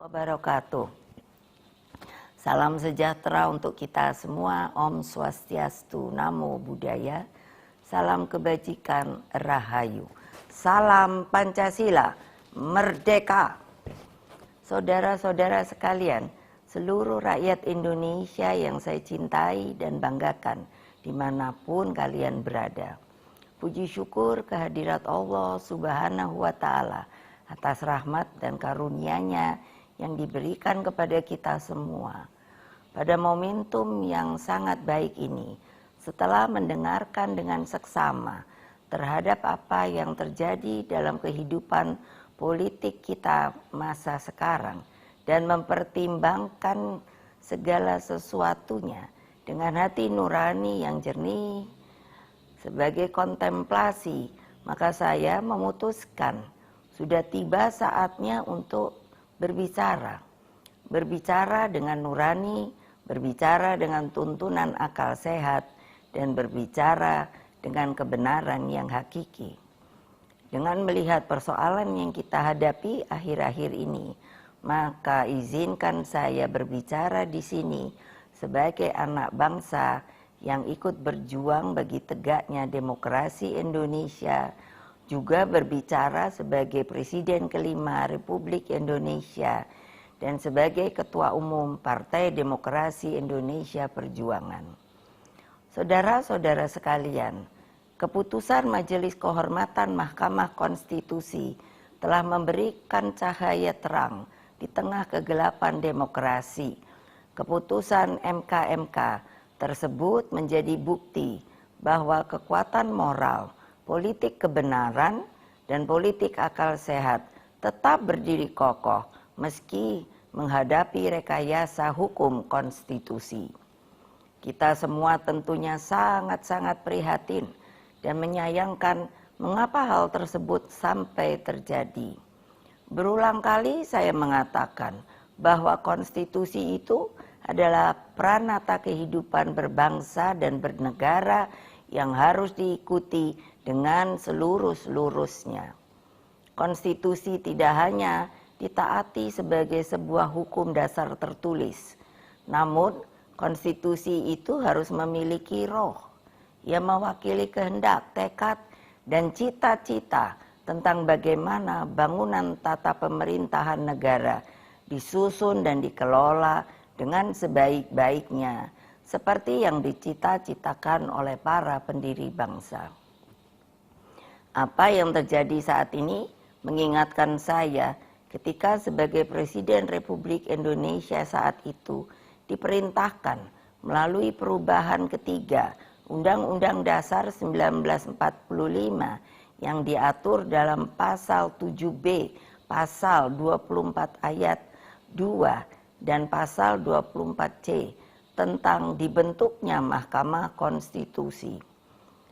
Wabarakatuh. Salam sejahtera untuk kita semua. Om Swastiastu, Namo Buddhaya. Salam kebajikan, Rahayu. Salam Pancasila, Merdeka. Saudara-saudara sekalian, seluruh rakyat Indonesia yang saya cintai dan banggakan dimanapun kalian berada. Puji syukur kehadirat Allah Subhanahu wa Ta'ala atas rahmat dan karunia-Nya yang diberikan kepada kita semua. Pada momentum yang sangat baik ini, setelah mendengarkan dengan seksama terhadap apa yang terjadi dalam kehidupan politik kita masa sekarang dan mempertimbangkan segala sesuatunya dengan hati nurani yang jernih sebagai kontemplasi, maka saya memutuskan sudah tiba saatnya untuk berbicara dengan nurani, berbicara dengan tuntunan akal sehat, dan berbicara dengan kebenaran yang hakiki. Dengan melihat persoalan yang kita hadapi akhir-akhir ini, maka izinkan saya berbicara di sini sebagai anak bangsa yang ikut berjuang bagi tegaknya demokrasi Indonesia, juga berbicara sebagai Presiden kelima Republik Indonesia dan sebagai Ketua Umum Partai Demokrasi Indonesia Perjuangan. Saudara-saudara sekalian, keputusan Majelis Kehormatan Mahkamah Konstitusi telah memberikan cahaya terang di tengah kegelapan demokrasi. Keputusan MK tersebut menjadi bukti bahwa kekuatan moral, politik kebenaran, dan politik akal sehat tetap berdiri kokoh meski menghadapi rekayasa hukum konstitusi. Kita semua tentunya sangat-sangat prihatin dan menyayangkan mengapa hal tersebut sampai terjadi. Berulang kali saya mengatakan bahwa konstitusi itu adalah pranata kehidupan berbangsa dan bernegara yang harus diikuti dengan seluruh-seluruhnya. Konstitusi tidak hanya ditaati sebagai sebuah hukum dasar tertulis, namun konstitusi itu harus memiliki roh yang mewakili kehendak, tekad, dan cita-cita tentang bagaimana bangunan tata pemerintahan negara disusun dan dikelola dengan sebaik-baiknya, seperti yang dicita-citakan oleh para pendiri bangsa. Apa yang terjadi saat ini mengingatkan saya ketika sebagai Presiden Republik Indonesia saat itu diperintahkan melalui perubahan ketiga Undang-Undang Dasar 1945 yang diatur dalam pasal 7B, pasal 24 ayat 2 dan pasal 24C tentang dibentuknya Mahkamah Konstitusi.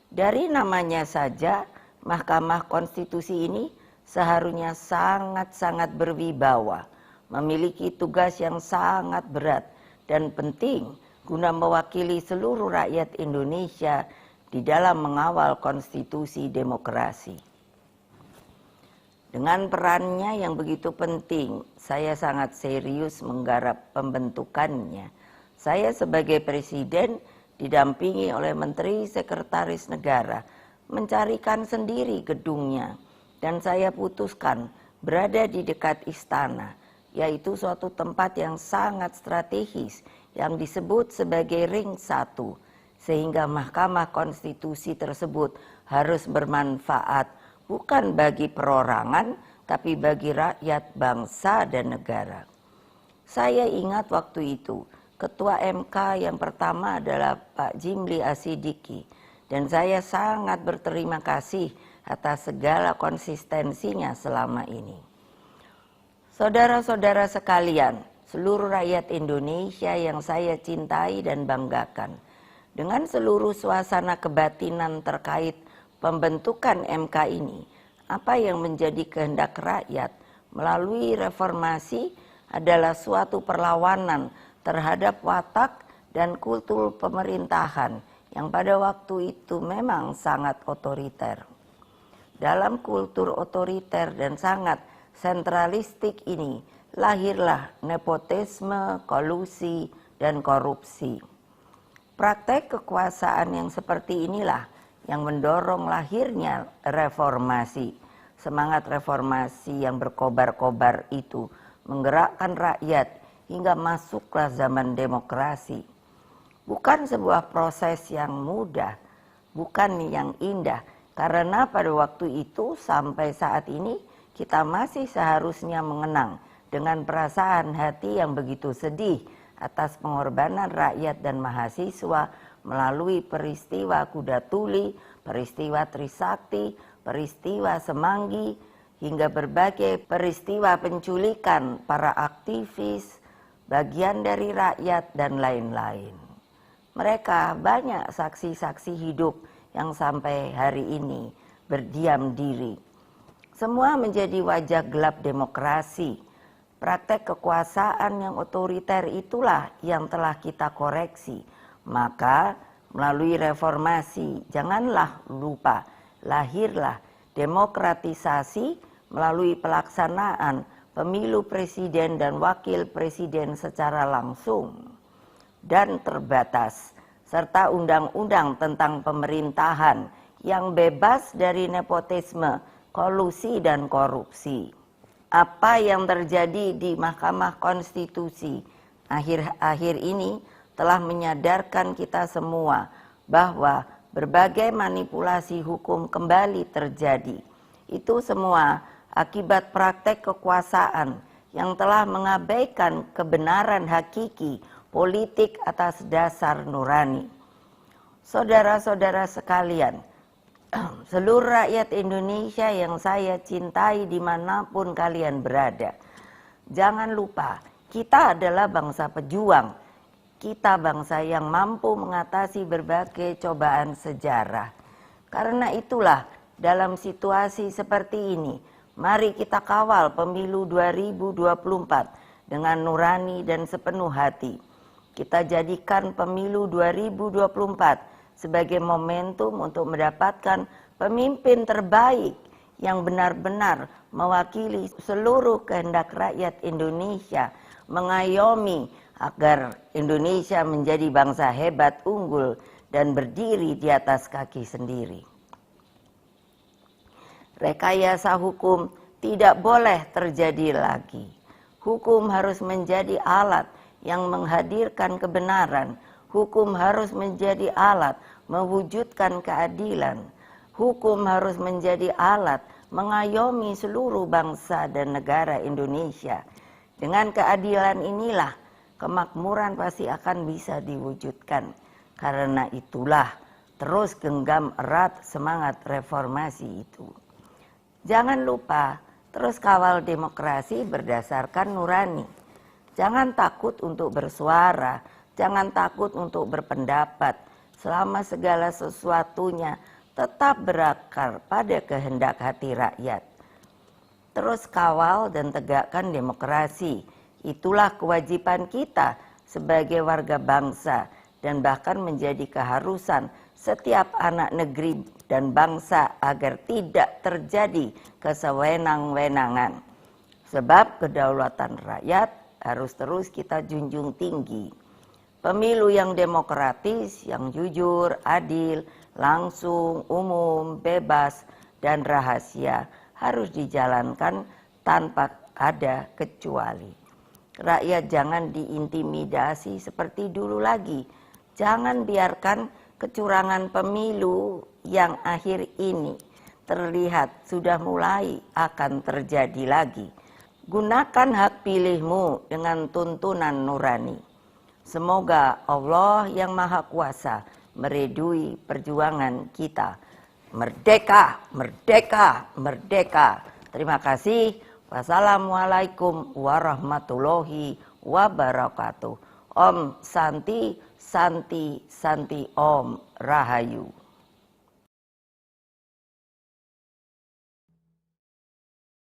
Dari namanya saja, Mahkamah Konstitusi ini seharusnya sangat-sangat berwibawa, memiliki tugas yang sangat berat dan penting guna mewakili seluruh rakyat Indonesia di dalam mengawal konstitusi demokrasi. Dengan perannya yang begitu penting, saya sangat serius menggarap pembentukannya. Saya sebagai Presiden didampingi oleh Menteri Sekretaris Negara mencarikan sendiri gedungnya, dan saya putuskan berada di dekat istana, yaitu suatu tempat yang sangat strategis yang disebut sebagai Ring 1, sehingga Mahkamah Konstitusi tersebut harus bermanfaat bukan bagi perorangan, tapi bagi rakyat, bangsa, dan negara. Saya ingat waktu itu, Ketua MK yang pertama adalah Pak Jimli Asidiki, dan saya sangat berterima kasih atas segala konsistensinya selama ini. Saudara-saudara sekalian, seluruh rakyat Indonesia yang saya cintai dan banggakan, dengan seluruh suasana kebatinan terkait pembentukan MK ini, apa yang menjadi kehendak rakyat melalui reformasi adalah suatu perlawanan terhadap watak dan kultur pemerintahan yang pada waktu itu memang sangat otoriter. Dalam kultur otoriter dan sangat sentralistik ini, lahirlah nepotisme, kolusi, dan korupsi. Praktek kekuasaan yang seperti inilah yang mendorong lahirnya reformasi. Semangat reformasi yang berkobar-kobar itu menggerakkan rakyat hingga masuklah zaman demokrasi. Bukan sebuah proses yang mudah, bukan yang indah, karena pada waktu itu sampai saat ini kita masih seharusnya mengenang dengan perasaan hati yang begitu sedih atas pengorbanan rakyat dan mahasiswa melalui peristiwa Kuda Tuli, peristiwa Trisakti, peristiwa Semanggi, hingga berbagai peristiwa penculikan para aktivis, bagian dari rakyat, dan lain-lain. Mereka banyak saksi-saksi hidup yang sampai hari ini berdiam diri. Semua menjadi wajah gelap demokrasi. Praktek kekuasaan yang otoriter itulah yang telah kita koreksi. Maka melalui reformasi janganlah lupa lahirlah demokratisasi melalui pelaksanaan pemilu presiden dan wakil presiden secara langsung dan terbatas, serta undang-undang tentang pemerintahan yang bebas dari nepotisme, kolusi, dan korupsi. Apa yang terjadi di Mahkamah Konstitusi akhir-akhir ini telah menyadarkan kita semua bahwa berbagai manipulasi hukum kembali terjadi. Itu semua akibat praktek kekuasaan yang telah mengabaikan kebenaran hakiki politik atas dasar nurani. Saudara-saudara sekalian, seluruh rakyat Indonesia yang saya cintai dimanapun kalian berada, jangan lupa kita adalah bangsa pejuang. Kita bangsa yang mampu mengatasi berbagai cobaan sejarah. Karena itulah dalam situasi seperti ini, mari kita kawal pemilu 2024 dengan nurani dan sepenuh hati. Kita jadikan pemilu 2024 sebagai momentum untuk mendapatkan pemimpin terbaik yang benar-benar mewakili seluruh kehendak rakyat Indonesia, mengayomi agar Indonesia menjadi bangsa hebat, unggul, dan berdiri di atas kaki sendiri. Rekayasa hukum tidak boleh terjadi lagi. Hukum harus menjadi alat yang menghadirkan kebenaran. Hukum harus menjadi alat mewujudkan keadilan. Hukum harus menjadi alat mengayomi seluruh bangsa dan negara Indonesia. Dengan keadilan inilah kemakmuran pasti akan bisa diwujudkan. Karena itulah terus genggam erat semangat reformasi itu. Jangan lupa terus kawal demokrasi berdasarkan nurani. Jangan takut untuk bersuara, jangan takut untuk berpendapat, selama segala sesuatunya tetap berakar pada kehendak hati rakyat. Terus kawal dan tegakkan demokrasi. Itulah kewajiban kita sebagai warga bangsa dan bahkan menjadi keharusan setiap anak negeri dan bangsa agar tidak terjadi kesewenang-wenangan. Sebab kedaulatan rakyat harus terus kita junjung tinggi. Pemilu yang demokratis, yang jujur, adil, langsung, umum, bebas, dan rahasia harus dijalankan tanpa ada kecuali. Rakyat jangan diintimidasi seperti dulu lagi. Jangan biarkan kecurangan pemilu yang akhir ini terlihat sudah mulai akan terjadi lagi. Gunakan hak pilihmu dengan tuntunan nurani. Semoga Allah yang Maha Kuasa meridui perjuangan kita. Merdeka, merdeka, merdeka. Terima kasih. Wassalamualaikum warahmatullahi wabarakatuh. Om Santi, Santi, Santi Om Rahayu.